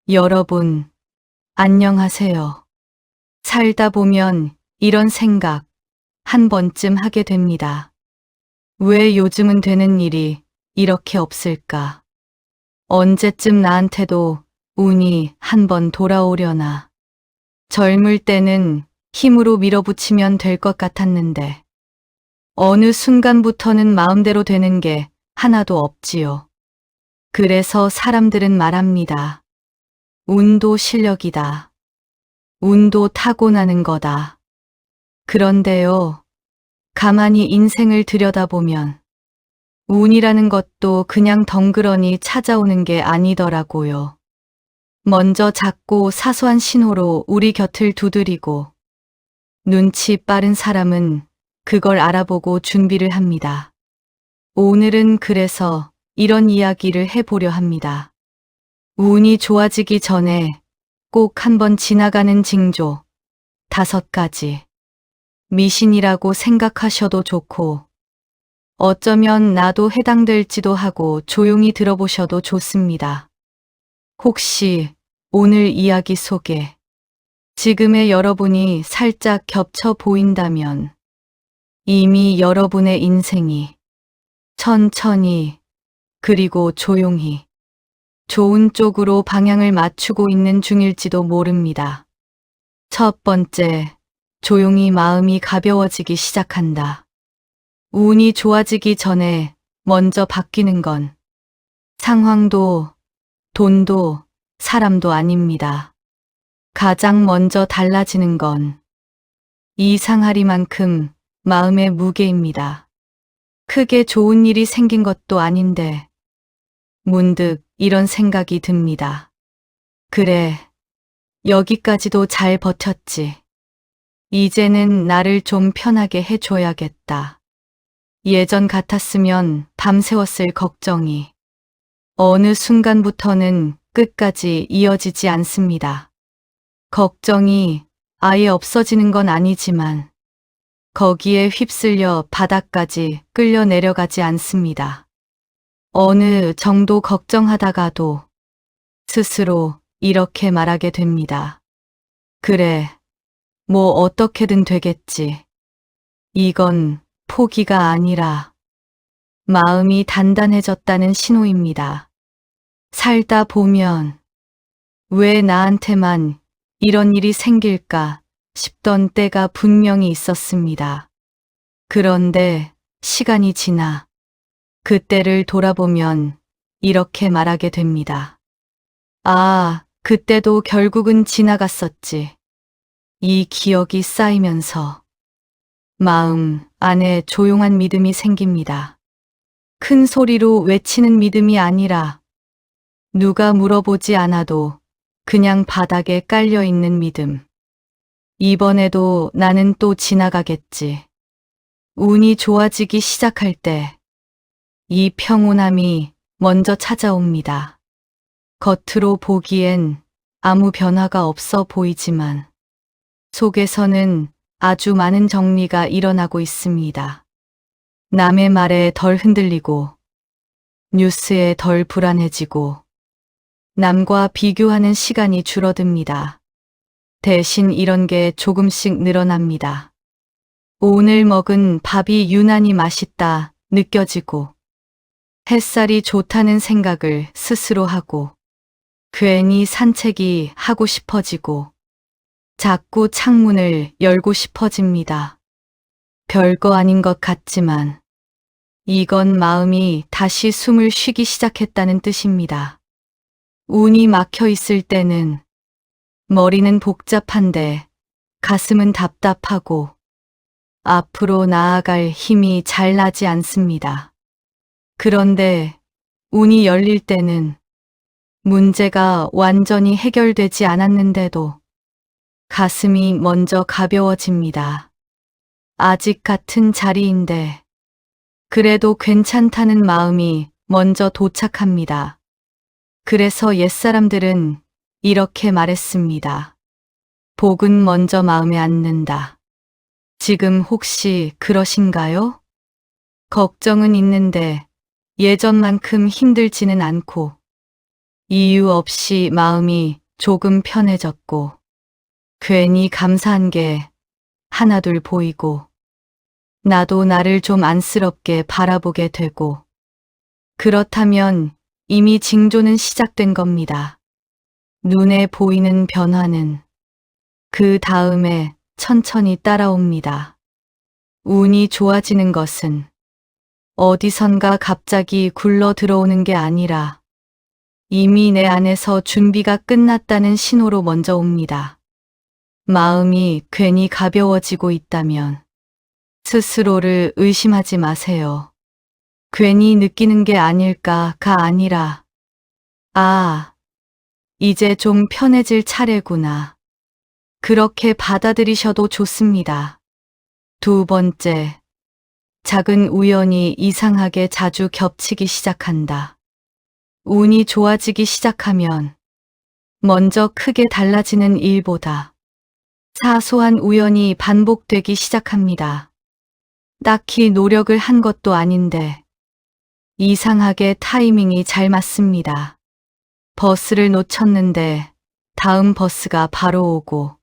여러분, 안녕하세요. 살다 보면 이런 생각 한 번쯤 하게 됩니다. 왜 요즘은 되는 일이 이렇게 없을까? 언제쯤 나한테도 운이 한 번 돌아오려나? 젊을 때는 힘으로 밀어붙이면 될 것 같았는데, 어느 순간부터는 마음대로 되는 게 하나도 없지요. 그래서 사람들은 말합니다. 운도 실력이다. 운도 타고나는 거다. 그런데요, 가만히 인생을 들여다보면 운이라는 것도 그냥 덩그러니 찾아오는 게 아니더라고요. 먼저 작고 사소한 신호로 우리 곁을 두드리고 눈치 빠른 사람은 그걸 알아보고 준비를 합니다. 오늘은 그래서 이런 이야기를 해보려 합니다. 운이 좋아지기 전에 꼭 한번 지나가는 징조 5가지. 미신이라고 생각하셔도 좋고, 어쩌면 나도 해당될지도 하고 조용히 들어보셔도 좋습니다. 혹시 오늘 이야기 속에 지금의 여러분이 살짝 겹쳐 보인다면 이미 여러분의 인생이 천천히 그리고 조용히 좋은 쪽으로 방향을 맞추고 있는 중일지도 모릅니다. 첫 번째, 조용히 마음이 가벼워지기 시작한다. 운이 좋아지기 전에 먼저 바뀌는 건 상황도, 돈도, 사람도 아닙니다. 가장 먼저 달라지는 건 이상하리만큼 마음의 무게입니다. 크게 좋은 일이 생긴 것도 아닌데 문득 이런 생각이 듭니다. 그래, 여기까지도 잘 버텼지. 이제는 나를 좀 편하게 해줘야겠다. 예전 같았으면 밤새웠을 걱정이 어느 순간부터는 끝까지 이어지지 않습니다. 걱정이 아예 없어지는 건 아니지만 거기에 휩쓸려 바닥까지 끌려 내려가지 않습니다. 어느 정도 걱정하다가도 스스로 이렇게 말하게 됩니다. 그래, 뭐 어떻게든 되겠지. 이건 포기가 아니라 마음이 단단해졌다는 신호입니다. 살다 보면 왜 나한테만 이런 일이 생길까 싶던 때가 분명히 있었습니다. 그런데 시간이 지나 그때를 돌아보면 이렇게 말하게 됩니다. 아, 그때도 결국은 지나갔었지. 이 기억이 쌓이면서 마음 안에 조용한 믿음이 생깁니다. 큰 소리로 외치는 믿음이 아니라 누가 물어보지 않아도 그냥 바닥에 깔려 있는 믿음. 이번에도 나는 또 지나가겠지. 운이 좋아지기 시작할 때 이 평온함이 먼저 찾아옵니다. 겉으로 보기엔 아무 변화가 없어 보이지만 속에서는 아주 많은 정리가 일어나고 있습니다. 남의 말에 덜 흔들리고 뉴스에 덜 불안해지고 남과 비교하는 시간이 줄어듭니다. 대신 이런 게 조금씩 늘어납니다. 오늘 먹은 밥이 유난히 맛있다 느껴지고 햇살이 좋다는 생각을 스스로 하고 괜히 산책이 하고 싶어지고 자꾸 창문을 열고 싶어집니다. 별거 아닌 것 같지만 이건 마음이 다시 숨을 쉬기 시작했다는 뜻입니다. 운이 막혀 있을 때는 머리는 복잡한데 가슴은 답답하고 앞으로 나아갈 힘이 잘 나지 않습니다. 그런데 운이 열릴 때는 문제가 완전히 해결되지 않았는데도 가슴이 먼저 가벼워집니다. 아직 같은 자리인데 그래도 괜찮다는 마음이 먼저 도착합니다. 그래서 옛사람들은 이렇게 말했습니다. 복은 먼저 마음에 앉는다. 지금 혹시 그러신가요? 걱정은 있는데 예전만큼 힘들지는 않고 이유 없이 마음이 조금 편해졌고, 괜히 감사한 게 하나둘 보이고, 나도 나를 좀 안쓰럽게 바라보게 되고, 그렇다면 이미 징조는 시작된 겁니다. 눈에 보이는 변화는 그 다음에 천천히 따라옵니다. 운이 좋아지는 것은 어디선가 갑자기 굴러 들어오는 게 아니라 이미 내 안에서 준비가 끝났다는 신호로 먼저 옵니다. 마음이 괜히 가벼워지고 있다면 스스로를 의심하지 마세요. 괜히 느끼는 게 아닐까가 아니라, 아, 이제 좀 편해질 차례구나. 그렇게 받아들이셔도 좋습니다. 두 번째, 작은 우연이 이상하게 자주 겹치기 시작한다. 운이 좋아지기 시작하면 먼저 크게 달라지는 일보다 사소한 우연이 반복되기 시작합니다. 딱히 노력을 한 것도 아닌데 이상하게 타이밍이 잘 맞습니다. 버스를 놓쳤는데 다음 버스가 바로 오고,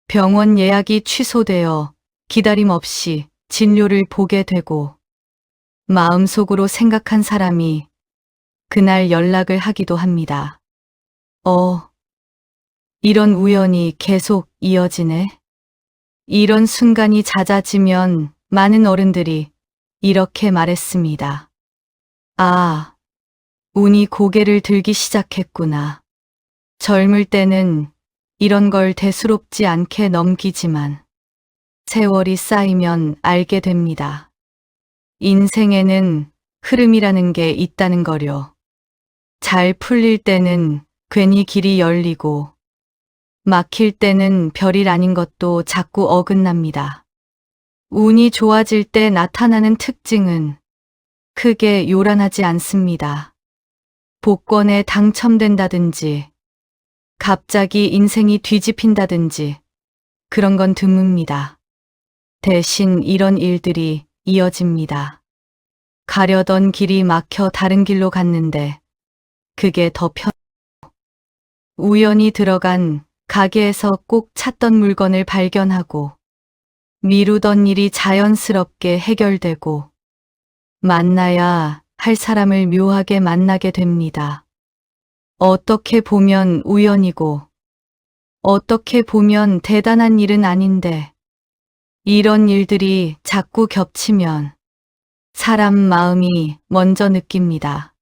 병원 예약이 취소되어 기다림 없이 진료를 보게 되고, 마음속으로 생각한 사람이 그날 연락을 하기도 합니다. 이런 우연이 계속 이어지네. 이런 순간이 잦아지면 많은 어른들이 이렇게 말했습니다. 아, 운이 고개를 들기 시작했구나. 젊을 때는 이런 걸 대수롭지 않게 넘기지만 세월이 쌓이면 알게 됩니다. 인생에는 흐름이라는 게 있다는 거요. 잘 풀릴 때는 괜히 길이 열리고, 막힐 때는 별일 아닌 것도 자꾸 어긋납니다. 운이 좋아질 때 나타나는 특징은 크게 요란하지 않습니다. 복권에 당첨된다든지, 갑자기 인생이 뒤집힌다든지, 그런 건 드뭅니다. 대신 이런 일들이 이어집니다. 가려던 길이 막혀 다른 길로 갔는데, 그게 더 우연히 들어간 가게에서 꼭 찾던 물건을 발견하고, 미루던 일이 자연스럽게 해결되고, 만나야 할 사람을 묘하게 만나게 됩니다. 어떻게 보면 우연이고, 어떻게 보면 대단한 일은 아닌데, 이런 일들이 자꾸 겹치면 사람 마음이 먼저 느낍니다.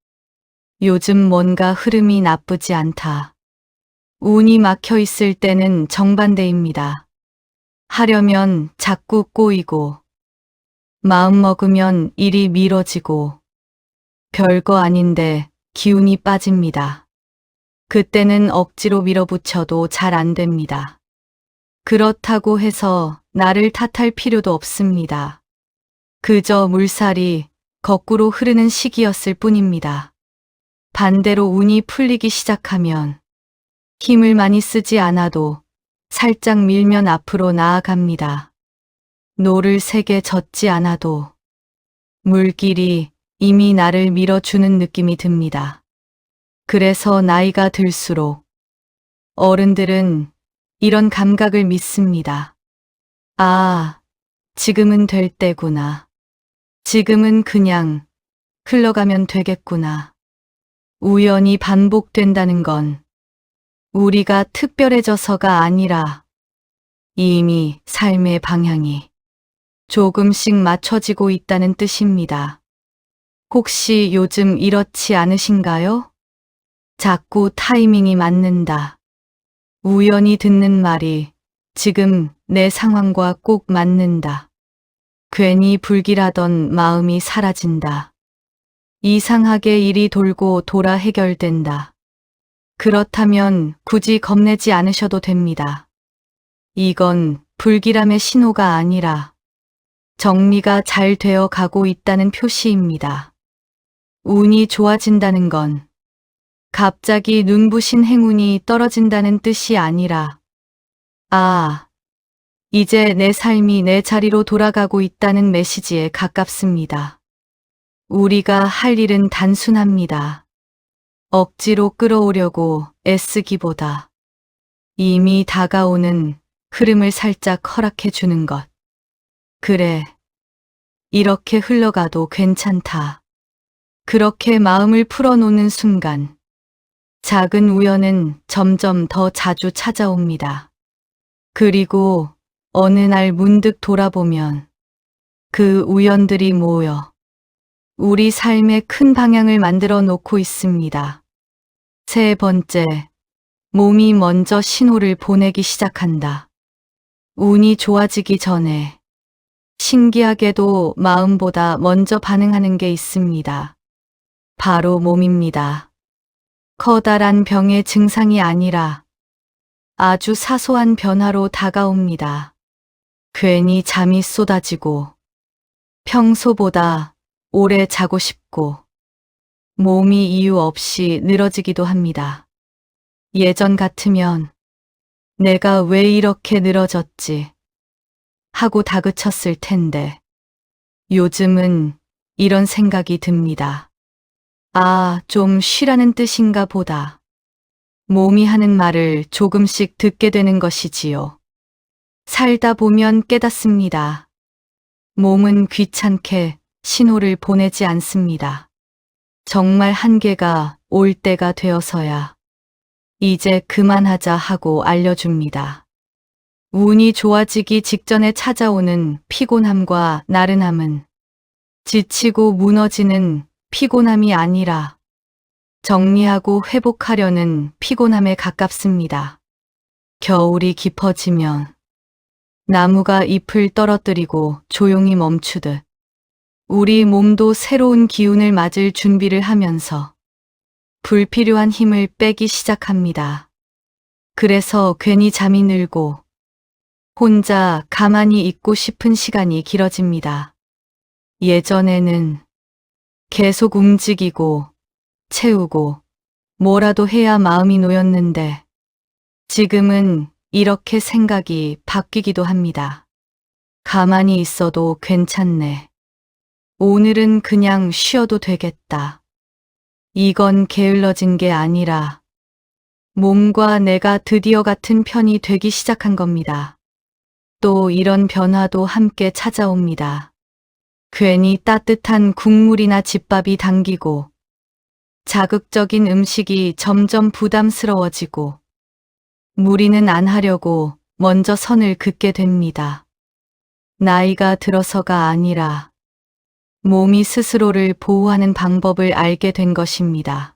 요즘 뭔가 흐름이 나쁘지 않다. 운이 막혀 있을 때는 정반대입니다. 하려면 자꾸 꼬이고, 마음 먹으면 일이 미뤄지고, 별거 아닌데 기운이 빠집니다. 그때는 억지로 밀어붙여도 잘 안 됩니다. 그렇다고 해서 나를 탓할 필요도 없습니다. 그저 물살이 거꾸로 흐르는 시기였을 뿐입니다. 반대로 운이 풀리기 시작하면 힘을 많이 쓰지 않아도 살짝 밀면 앞으로 나아갑니다. 노를 세게 젓지 않아도 물길이 이미 나를 밀어주는 느낌이 듭니다. 그래서 나이가 들수록 어른들은 이런 감각을 믿습니다. 아, 지금은 될 때구나. 지금은 그냥 흘러가면 되겠구나. 우연히 반복된다는 건 우리가 특별해져서가 아니라 이미 삶의 방향이 조금씩 맞춰지고 있다는 뜻입니다. 혹시 요즘 이렇지 않으신가요? 자꾸 타이밍이 맞는다. 우연히 듣는 말이 지금 내 상황과 꼭 맞는다. 괜히 불길하던 마음이 사라진다. 이상하게 일이 돌고 돌아 해결된다. 그렇다면 굳이 겁내지 않으셔도 됩니다. 이건 불길함의 신호가 아니라 정리가 잘 되어 가고 있다는 표시입니다. 운이 좋아진다는 건 갑자기 눈부신 행운이 떨어진다는 뜻이 아니라, 아, 이제 내 삶이 내 자리로 돌아가고 있다는 메시지에 가깝습니다. 우리가 할 일은 단순합니다. 억지로 끌어오려고 애쓰기보다 이미 다가오는 흐름을 살짝 허락해 주는 것. 그래, 이렇게 흘러가도 괜찮다. 그렇게 마음을 풀어놓는 순간, 작은 우연은 점점 더 자주 찾아옵니다. 그리고 어느 날 문득 돌아보면 그 우연들이 모여 우리 삶의 큰 방향을 만들어 놓고 있습니다. 세 번째, 몸이 먼저 신호를 보내기 시작한다. 운이 좋아지기 전에 신기하게도 마음보다 먼저 반응하는 게 있습니다. 바로 몸입니다. 커다란 병의 증상이 아니라 아주 사소한 변화로 다가옵니다. 괜히 잠이 쏟아지고 평소보다 오래 자고 싶고 몸이 이유 없이 늘어지기도 합니다. 예전 같으면 내가 왜 이렇게 늘어졌지 하고 다그쳤을 텐데 요즘은 이런 생각이 듭니다. 아, 좀 쉬라는 뜻인가 보다. 몸이 하는 말을 조금씩 듣게 되는 것이지요. 살다 보면 깨닫습니다. 몸은 귀찮게 신호를 보내지 않습니다. 정말 한계가 올 때가 되어서야 이제 그만하자 하고 알려줍니다. 운이 좋아지기 직전에 찾아오는 피곤함과 나른함은 지치고 무너지는 피곤함이 아니라 정리하고 회복하려는 피곤함에 가깝습니다. 겨울이 깊어지면 나무가 잎을 떨어뜨리고 조용히 멈추듯 우리 몸도 새로운 기운을 맞을 준비를 하면서 불필요한 힘을 빼기 시작합니다. 그래서 괜히 잠이 늘고 혼자 가만히 있고 싶은 시간이 길어집니다. 예전에는 계속 움직이고 채우고 뭐라도 해야 마음이 놓였는데 지금은 이렇게 생각이 바뀌기도 합니다. 가만히 있어도 괜찮네. 오늘은 그냥 쉬어도 되겠다. 이건 게을러진 게 아니라 몸과 내가 드디어 같은 편이 되기 시작한 겁니다. 또 이런 변화도 함께 찾아옵니다. 괜히 따뜻한 국물이나 집밥이 당기고 자극적인 음식이 점점 부담스러워지고 무리는 안 하려고 먼저 선을 긋게 됩니다. 나이가 들어서가 아니라 몸이 스스로를 보호하는 방법을 알게 된 것입니다.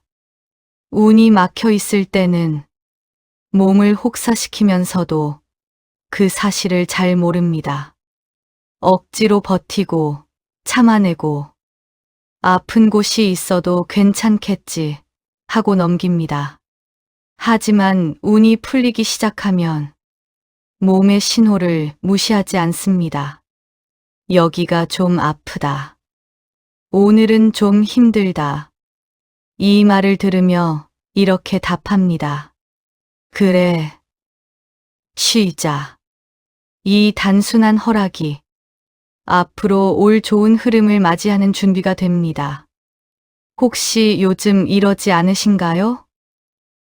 운이 막혀 있을 때는 몸을 혹사시키면서도 그 사실을 잘 모릅니다. 억지로 버티고 참아내고 아픈 곳이 있어도 괜찮겠지 하고 넘깁니다. 하지만 운이 풀리기 시작하면 몸의 신호를 무시하지 않습니다. 여기가 좀 아프다. 오늘은 좀 힘들다. 이 말을 들으며 이렇게 답합니다. 그래, 쉬자. 이 단순한 허락이 앞으로 올 좋은 흐름을 맞이하는 준비가 됩니다. 혹시 요즘 이러지 않으신가요?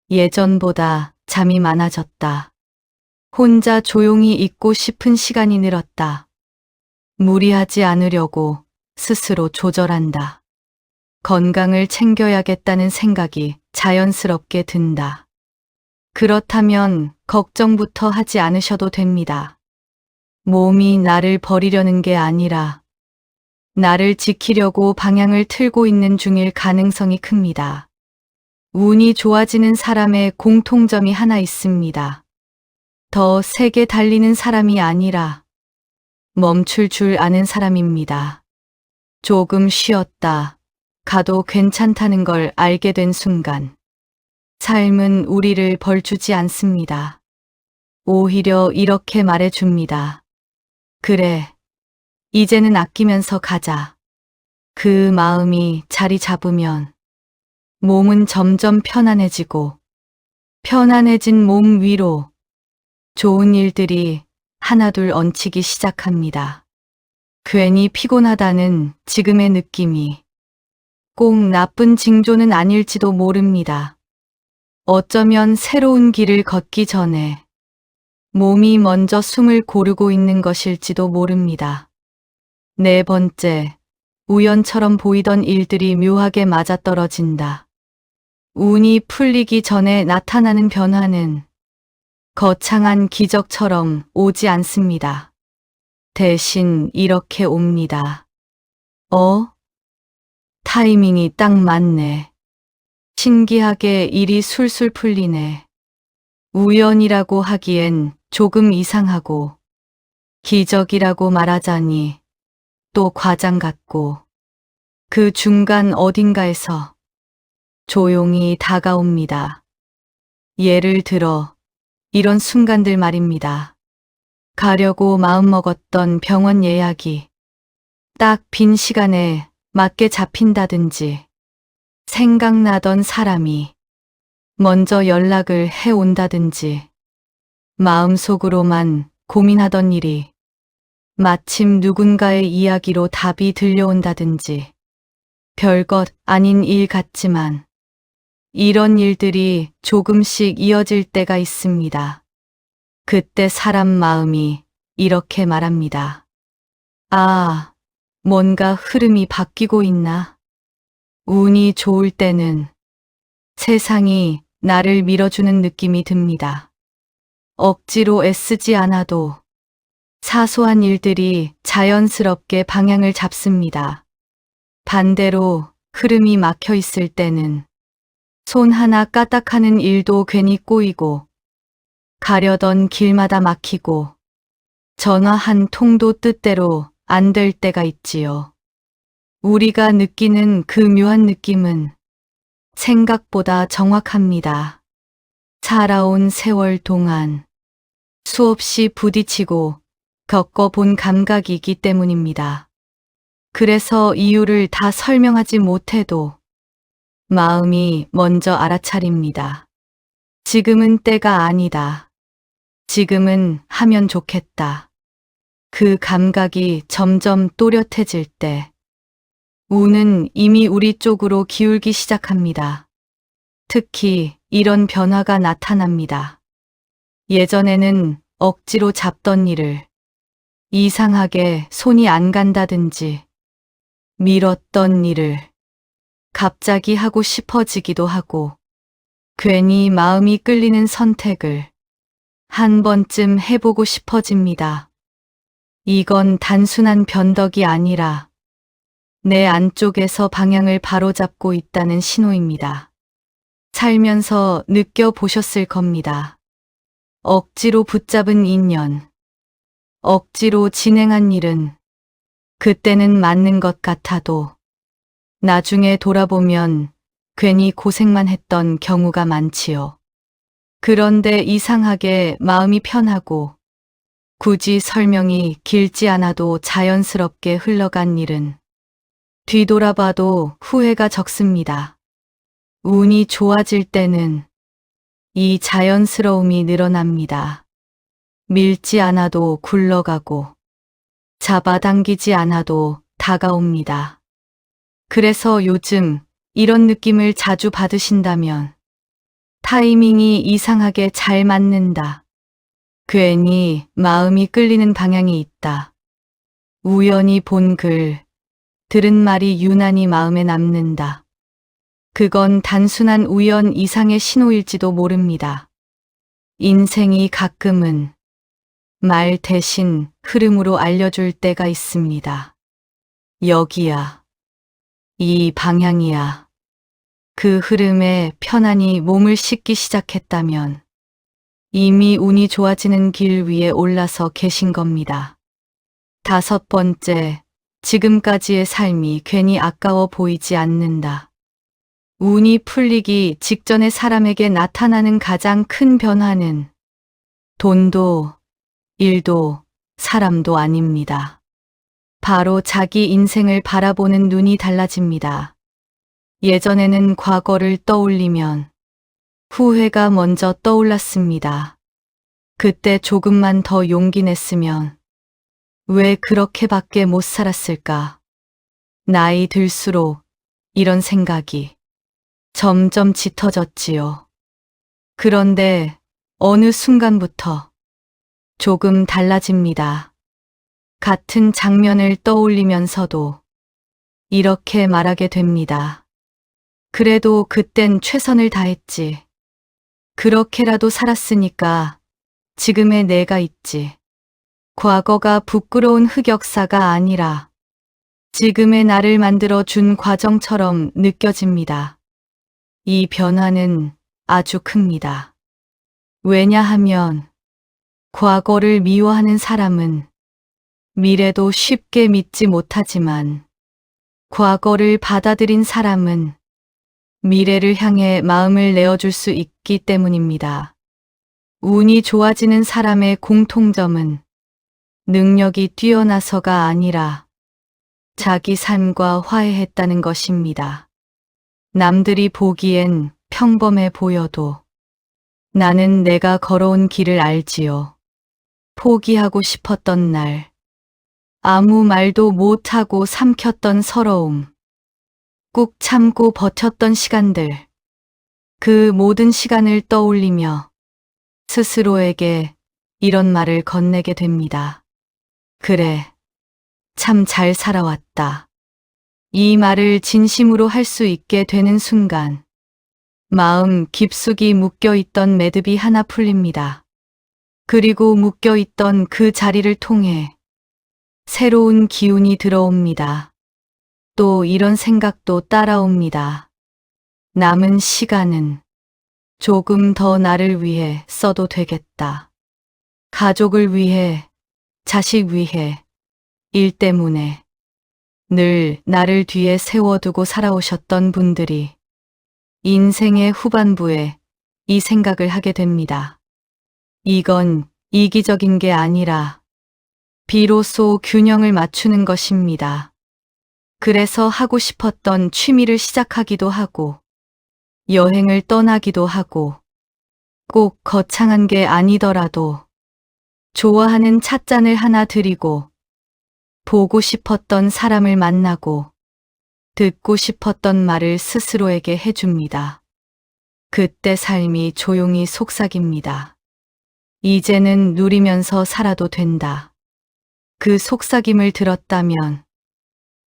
예전보다 잠이 많아졌다. 혼자 조용히 있고 싶은 시간이 늘었다. 무리하지 않으려고 스스로 조절한다. 건강을 챙겨야겠다는 생각이 자연스럽게 든다. 그렇다면 걱정부터 하지 않으셔도 됩니다. 몸이 나를 버리려는 게 아니라 나를 지키려고 방향을 틀고 있는 중일 가능성이 큽니다. 운이 좋아지는 사람의 공통점이 하나 있습니다. 더 세게 달리는 사람이 아니라 멈출 줄 아는 사람입니다. 조금 쉬었다 가도 괜찮다는 걸 알게 된 순간 삶은 우리를 벌주지 않습니다. 오히려 이렇게 말해줍니다. 그래, 이제는 아끼면서 가자. 그 마음이 자리 잡으면 몸은 점점 편안해지고 편안해진 몸 위로 좋은 일들이 하나둘 얹히기 시작합니다. 괜히 피곤하다는 지금의 느낌이 꼭 나쁜 징조는 아닐지도 모릅니다. 어쩌면 새로운 길을 걷기 전에 몸이 먼저 숨을 고르고 있는 것일지도 모릅니다. 네 번째, 우연처럼 보이던 일들이 묘하게 맞아떨어진다. 운이 풀리기 전에 나타나는 변화는 거창한 기적처럼 오지 않습니다. 대신 이렇게 옵니다. 타이밍이 딱 맞네. 신기하게 일이 술술 풀리네. 우연이라고 하기엔 조금 이상하고, 기적이라고 말하자니 또 과장 같고, 그 중간 어딘가에서 조용히 다가옵니다. 예를 들어 이런 순간들 말입니다. 가려고 마음먹었던 병원 예약이 딱 빈 시간에 맞게 잡힌다든지, 생각나던 사람이 먼저 연락을 해온다든지, 마음속으로만 고민하던 일이 마침 누군가의 이야기로 답이 들려온다든지, 별것 아닌 일 같지만 이런 일들이 조금씩 이어질 때가 있습니다. 그때 사람 마음이 이렇게 말합니다. 아, 뭔가 흐름이 바뀌고 있나? 운이 좋을 때는 세상이 나를 밀어주는 느낌이 듭니다. 억지로 애쓰지 않아도 사소한 일들이 자연스럽게 방향을 잡습니다. 반대로 흐름이 막혀 있을 때는 손 하나 까딱하는 일도 괜히 꼬이고, 가려던 길마다 막히고, 전화 한 통도 뜻대로 안 될 때가 있지요. 우리가 느끼는 그 묘한 느낌은 생각보다 정확합니다. 살아온 세월 동안 수없이 부딪히고 겪어본 감각이기 때문입니다. 그래서 이유를 다 설명하지 못해도 마음이 먼저 알아차립니다. 지금은 때가 아니다. 지금은 하면 좋겠다. 그 감각이 점점 또렷해질 때 운은 이미 우리 쪽으로 기울기 시작합니다. 특히 이런 변화가 나타납니다. 예전에는 억지로 잡던 일을 이상하게 손이 안 간다든지, 미뤘던 일을 갑자기 하고 싶어지기도 하고, 괜히 마음이 끌리는 선택을 한 번쯤 해보고 싶어집니다. 이건 단순한 변덕이 아니라 내 안쪽에서 방향을 바로잡고 있다는 신호입니다. 살면서 느껴보셨을 겁니다. 억지로 붙잡은 인연, 억지로 진행한 일은 그때는 맞는 것 같아도 나중에 돌아보면 괜히 고생만 했던 경우가 많지요. 그런데 이상하게 마음이 편하고 굳이 설명이 길지 않아도 자연스럽게 흘러간 일은 뒤돌아봐도 후회가 적습니다. 운이 좋아질 때는 이 자연스러움이 늘어납니다. 밀지 않아도 굴러가고 잡아당기지 않아도 다가옵니다. 그래서 요즘 이런 느낌을 자주 받으신다면 타이밍이 이상하게 잘 맞는다. 괜히 마음이 끌리는 방향이 있다. 우연히 본 글, 들은 말이 유난히 마음에 남는다. 그건 단순한 우연 이상의 신호일지도 모릅니다. 인생이 가끔은 말 대신 흐름으로 알려줄 때가 있습니다. 여기야. 이 방향이야. 그 흐름에 편안히 몸을 싣기 시작했다면 이미 운이 좋아지는 길 위에 올라서 계신 겁니다. 다섯 번째, 지금까지의 삶이 괜히 아까워 보이지 않는다. 운이 풀리기 직전에 사람에게 나타나는 가장 큰 변화는 돈도, 일도, 사람도 아닙니다. 바로 자기 인생을 바라보는 눈이 달라집니다. 예전에는 과거를 떠올리면 후회가 먼저 떠올랐습니다. 그때 조금만 더 용기 냈으면 왜 그렇게밖에 못 살았을까? 나이 들수록 이런 생각이 점점 짙어졌지요. 그런데 어느 순간부터 조금 달라집니다. 같은 장면을 떠올리면서도 이렇게 말하게 됩니다. 그래도 그땐 최선을 다했지. 그렇게라도 살았으니까 지금의 내가 있지. 과거가 부끄러운 흑역사가 아니라 지금의 나를 만들어 준 과정처럼 느껴집니다. 이 변화는 아주 큽니다. 왜냐하면 과거를 미워하는 사람은 미래도 쉽게 믿지 못하지만 과거를 받아들인 사람은 미래를 향해 마음을 내어줄 수 있기 때문입니다. 운이 좋아지는 사람의 공통점은 능력이 뛰어나서가 아니라 자기 삶과 화해했다는 것입니다. 남들이 보기엔 평범해 보여도 나는 내가 걸어온 길을 알지요. 포기하고 싶었던 날, 아무 말도 못하고 삼켰던 서러움, 꾹 참고 버텼던 시간들, 그 모든 시간을 떠올리며 스스로에게 이런 말을 건네게 됩니다. 그래, 참 잘 살아왔다. 이 말을 진심으로 할 수 있게 되는 순간, 마음 깊숙이 묶여있던 매듭이 하나 풀립니다. 그리고 묶여있던 그 자리를 통해 새로운 기운이 들어옵니다. 또 이런 생각도 따라옵니다. 남은 시간은 조금 더 나를 위해 써도 되겠다. 가족을 위해, 자식 위해, 일 때문에 늘 나를 뒤에 세워두고 살아오셨던 분들이 인생의 후반부에 이 생각을 하게 됩니다. 이건 이기적인 게 아니라 비로소 균형을 맞추는 것입니다. 그래서 하고 싶었던 취미를 시작하기도 하고, 여행을 떠나기도 하고, 꼭 거창한 게 아니더라도 좋아하는 찻잔을 하나 드리고, 보고 싶었던 사람을 만나고, 듣고 싶었던 말을 스스로에게 해줍니다. 그때 삶이 조용히 속삭입니다. 이제는 누리면서 살아도 된다. 그 속삭임을 들었다면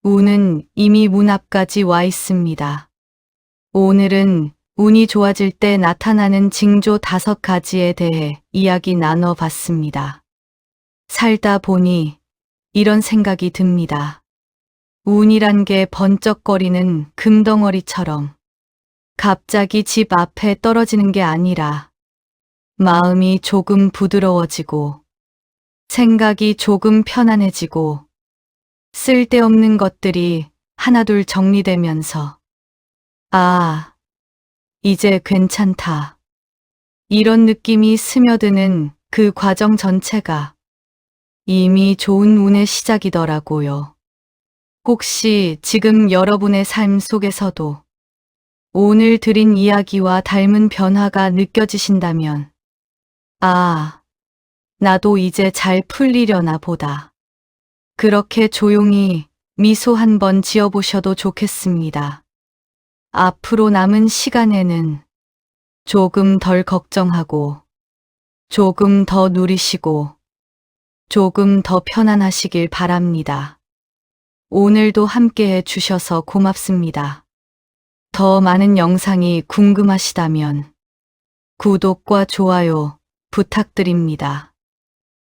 운은 이미 문 앞까지 와 있습니다. 오늘은 운이 좋아질 때 나타나는 징조 5가지에 대해 이야기 나눠봤습니다. 살다 보니 이런 생각이 듭니다. 운이란 게 번쩍거리는 금덩어리처럼 갑자기 집 앞에 떨어지는 게 아니라 마음이 조금 부드러워지고 생각이 조금 편안해지고 쓸데없는 것들이 하나둘 정리되면서 아, 이제 괜찮다. 이런 느낌이 스며드는 그 과정 전체가 이미 좋은 운의 시작이더라고요. 혹시 지금 여러분의 삶 속에서도 오늘 드린 이야기와 닮은 변화가 느껴지신다면 아, 나도 이제 잘 풀리려나 보다. 그렇게 조용히 미소 한번 지어보셔도 좋겠습니다. 앞으로 남은 시간에는 조금 덜 걱정하고, 조금 더 누리시고, 조금 더 편안하시길 바랍니다. 오늘도 함께해 주셔서 고맙습니다. 더 많은 영상이 궁금하시다면 구독과 좋아요 부탁드립니다.